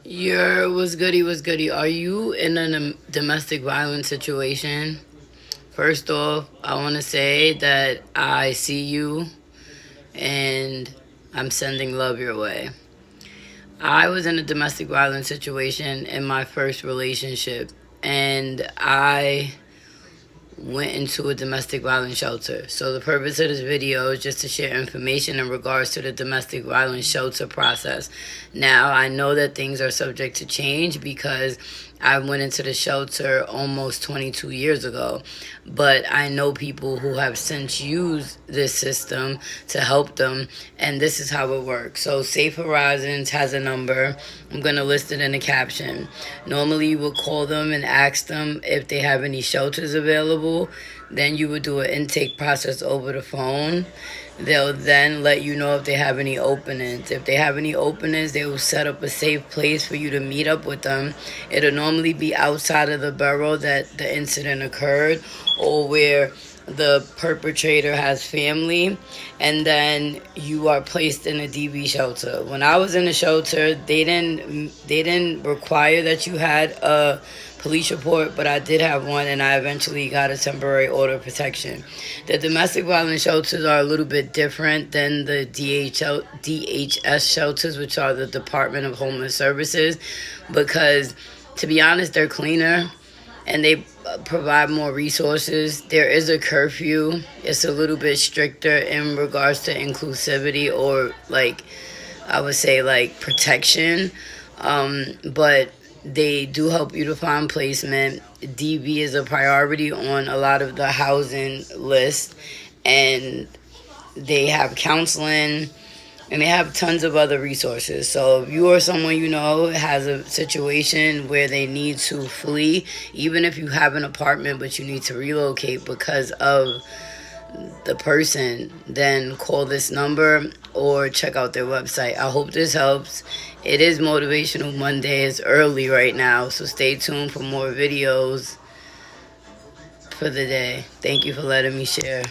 Was goody, was goody. Are you in a domestic violence situation? First off, I want to say that I see you and I'm sending love your way. I was in a domestic violence situation in my first relationship, and I went into a domestic violence shelter. So the purpose of this video is just to share information in regards to the domestic violence shelter process. Now, I know that things are subject to change because I went into the shelter almost 22 years ago, but I know people who have since used this system to help them, and this is how it works. So Safe Horizons has a number. I'm going to list it in the caption. Normally, you would call them and ask them if they have any shelters available. Then you would do an intake process over the phone. They'll then let you know if they have any openings. If they have any openings, they will set up a safe place for you to meet up with them. It'll normally be outside of the borough that the incident occurred, or where the perpetrator has family, and then you are placed in a DV shelter. When I was in the shelter, they didn't require that you had a police report, but I did have one, and I eventually got a temporary order of protection. The domestic violence shelters are a little bit different than the DHS shelters, which are the Department of Homeless Services, because to be honest, they're cleaner and they provide more resources. There is a curfew. It's a little bit stricter in regards to inclusivity, or like I would say like protection, but they do help you to find placement. DV is a priority on a lot of the housing lists, and they have counseling, and they have tons of other resources. So if you or someone you know has a situation where they need to flee, even if you have an apartment but you need to relocate because of the person, then call this number or check out their website. I hope this helps. It is Motivational Monday. It's early right now, so stay tuned for more videos for the day. Thank you for letting me share.